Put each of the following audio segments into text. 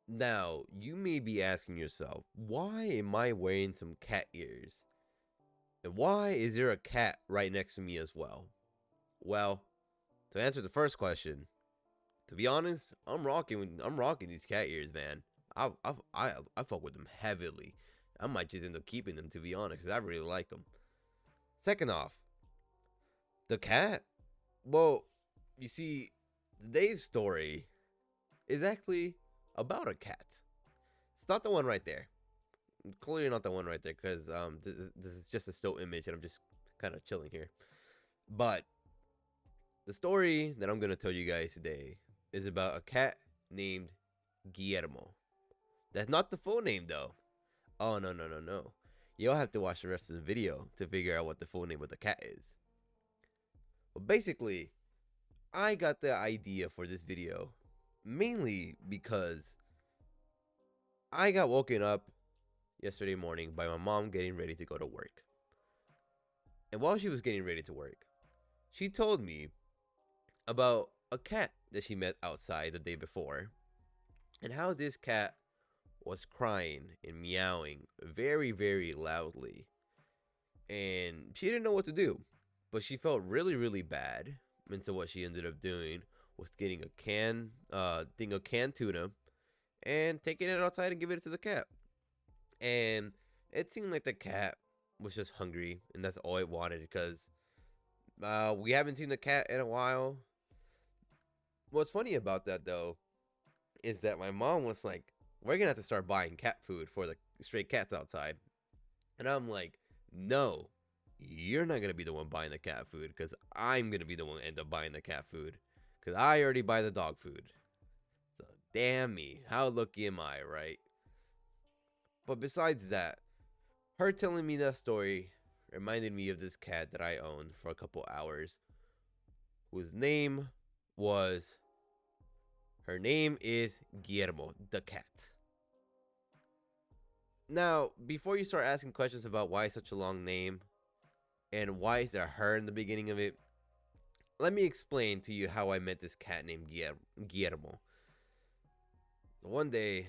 Now, you may be asking yourself, why am I wearing some cat ears? And why is there a cat right next to me as well? Well, to answer the first question, to be honest, I'm rocking these cat ears, man. I fuck with them heavily. I might just end up keeping them, to be honest, because I really like them. Second off, the cat. Well, you see, today's story is actually about a cat. It's not the one right there. Clearly not the one right there, because this is just a still image, and I'm just kind of chilling here. But the story that I'm gonna tell you guys today is about a cat named Guillermo. That's not the full name though. Oh no no no no. You'll have to watch the rest of the video to figure out what the full name of the cat is. But basically, I got the idea for this video mainly because I got woken up yesterday morning by my mom getting ready to go to work. And while she was getting ready to work, she told me about a cat that she met outside the day before and how this cat was crying and meowing very, very loudly. And she didn't know what to do, but she felt really, really bad. And so what she ended up doing was getting a thing of canned tuna and taking it outside and giving it to the cat. And it seemed like the cat was just hungry, and that's all it wanted because we haven't seen the cat in a while. What's funny about that though is that my mom was like, "We're gonna have to start buying cat food for the stray cats outside," and I'm like, "No, you're not gonna be the one buying the cat food because I'm gonna be the one end up buying the cat food because I already buy the dog food." So damn me, how lucky am I, right? But besides that, her telling me that story reminded me of this cat that I owned for a couple hours, whose name was her name is Guillermo the Cat. Now, before you start asking questions about why such a long name and why is there her in the beginning of it, let me explain to you how I met this cat named Guillermo. So one day,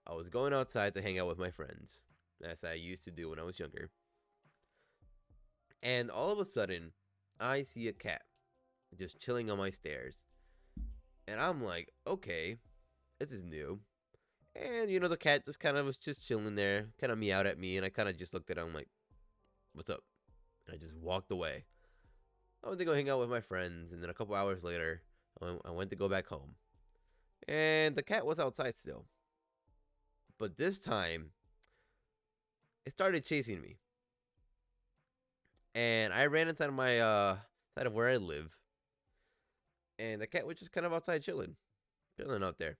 I was going outside to hang out with my friends, as I used to do when I was younger. And all of a sudden, I see a cat just chilling on my stairs. And I'm like, okay, this is new. And the cat just kind of was just chilling there, kind of meowed at me, and I kind of just looked at him like, "What's up?" And I just walked away. I went to go hang out with my friends, and then a couple hours later, I went to go back home, and the cat was outside still. But this time, it started chasing me, and I ran inside of my side of where I live, and the cat was just kind of outside chilling out there.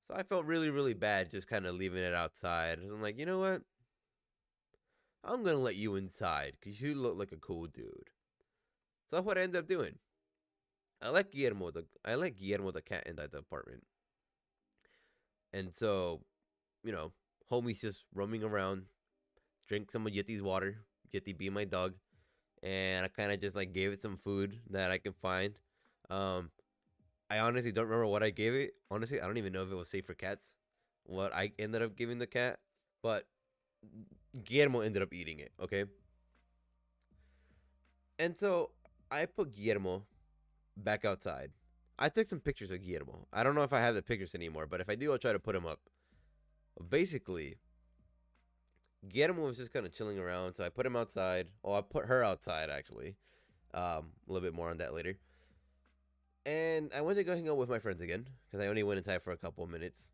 So I felt really, really bad just kind of leaving it outside. So I'm like, you know what? I'm gonna let you inside because you look like a cool dude. So that's what I ended up doing. I let Guillermo the cat inside the apartment, and so homie's just roaming around, drink some of Yeti's water. Yeti being my dog, and I kind of just like gave it some food that I could find. Um, I honestly don't remember what I gave it. Honestly, I don't even know if it was safe for cats. What I ended up giving the cat, but Guillermo ended up eating it. Okay, and so I put Guillermo back outside. I took some pictures of Guillermo. I don't know if I have the pictures anymore, but if I do, I'll try to put them up. Basically, Guillermo was just kind of chilling around, so I put him outside. Oh, I put her outside actually. A little bit more on that later. And I went to go hang out with my friends again because I only went inside for a couple of minutes.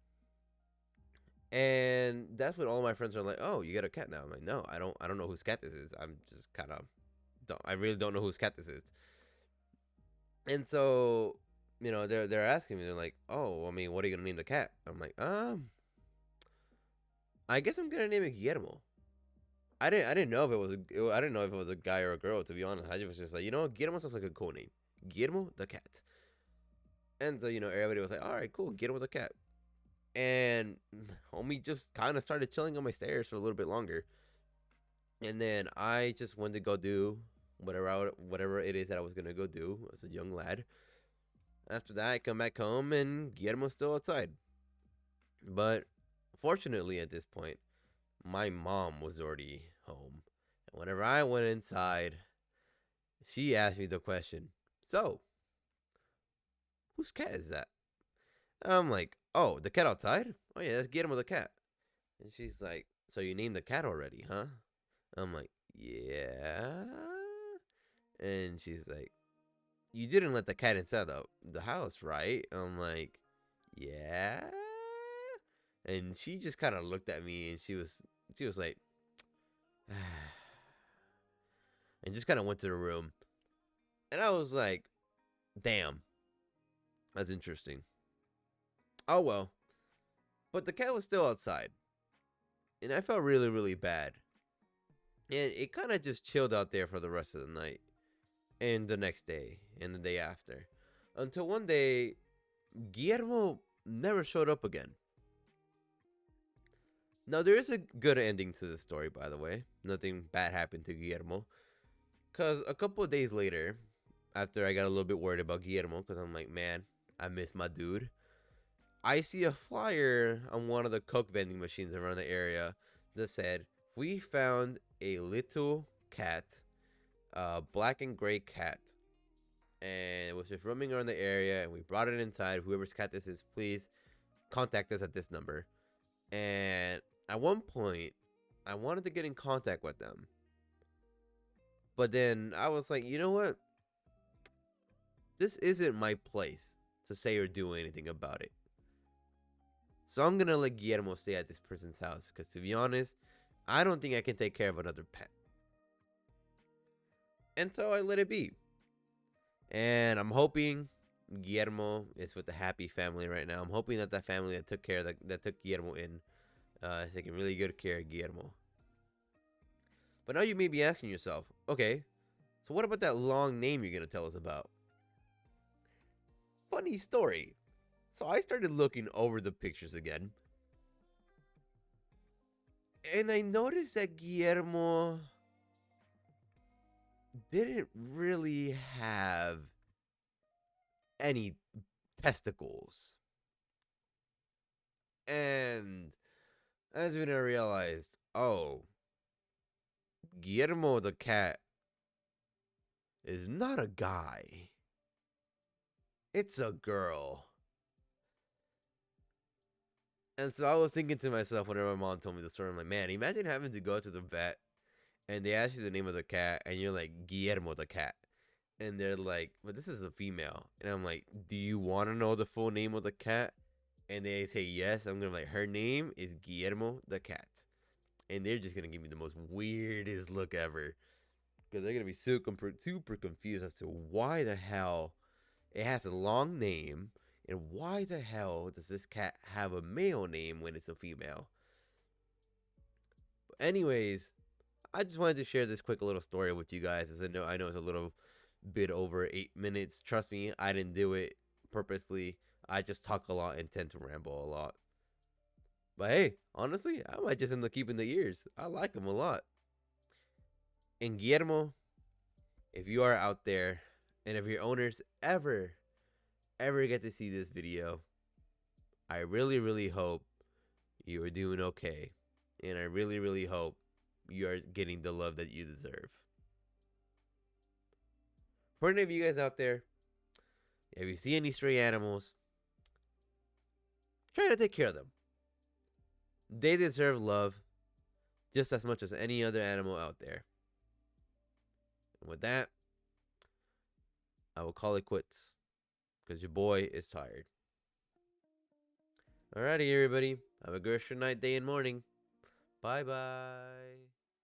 And that's when all my friends are like, "Oh, you got a cat now." I'm like, "No, I don't know whose cat this is. I'm just kind of don't. I really don't know whose cat this is." And so, they're asking me. They're like, "Oh, I mean, what are you gonna name the cat?" I'm like, I guess I'm gonna name it Guillermo. I didn't know if I didn't know if it was a guy or a girl. To be honest, I was just like, Guillermo sounds like a cool name. Guillermo the Cat. And so everybody was like, "All right, cool, Guillermo the Cat." And homie just kind of started chilling on my stairs for a little bit longer. And then I just went to go do whatever it is that I was gonna go do as a young lad. After that, I come back home and Guillermo's still outside. But fortunately, at this point, my mom was already home. And whenever I went inside, she asked me the question, "So, whose cat is that?" And I'm like, "Oh, the cat outside? Oh, yeah, that's Guillermo the Cat." And she's like, "So you named the cat already, huh?" I'm like, "Yeah." And she's like, "You didn't let the cat inside the house, right?" I'm like, "Yeah." And she just kind of looked at me and she was like, and just kind of went to the room. And I was like, "Damn, that's interesting." Oh well. But the cat was still outside. And I felt really, really bad. And it kind of just chilled out there for the rest of the night. And the next day. And the day after. Until one day, Guillermo never showed up again. Now, there is a good ending to the story, by the way. Nothing bad happened to Guillermo. Because a couple of days later, after I got a little bit worried about Guillermo, because I'm like, man, I miss my dude. I see a flyer on one of the Coke vending machines around the area that said, "We found a little cat, a black and gray cat, and it was just roaming around the area, and we brought it inside. Whoever's cat this is, please contact us at this number." And at one point, I wanted to get in contact with them, but then I was like, you know what? This isn't my place to say or do anything about it. So I'm gonna let Guillermo stay at this person's house, because to be honest, I don't think I can take care of another pet. And so I let it be. And I'm hoping Guillermo is with a happy family right now. I'm hoping that family that took care of that took Guillermo in is taking really good care of Guillermo. But now you may be asking yourself, okay, so what about that long name you're gonna tell us about? Funny story. So I started looking over the pictures again, and I noticed that Guillermo didn't really have any testicles. And that's when I realized, oh, Guillermo the Cat is not a guy. It's a girl. And so I was thinking to myself whenever my mom told me the story, I'm like, man, imagine having to go to the vet and they ask you the name of the cat and you're like, Guillermo the Cat. And they're like, but this is a female. And I'm like, do you want to know the full name of the cat? And they say yes. I'm going to be like, her name is Guillermo the Cat. And they're just going to give me the most weirdest look ever. Because they're going to be super confused as to why the hell it has a long name. And why the hell does this cat have a male name when it's a female? But anyways, I just wanted to share this quick little story with you guys. As I know it's a little bit over 8 minutes. Trust me, I didn't do it purposely. I just talk a lot and tend to ramble a lot. But hey, honestly, I might just end up keeping the ears. I like them a lot. And Guillermo, if you are out there, and if your owners ever get to see this video, I really hope you are doing okay. And I really hope you are getting the love that you deserve. For any of you guys out there, if you see any stray animals, try to take care of them. They deserve love just as much as any other animal out there. And with that, I will call it quits because your boy is tired. Alrighty, everybody. Have a good night, day, and morning. Bye bye.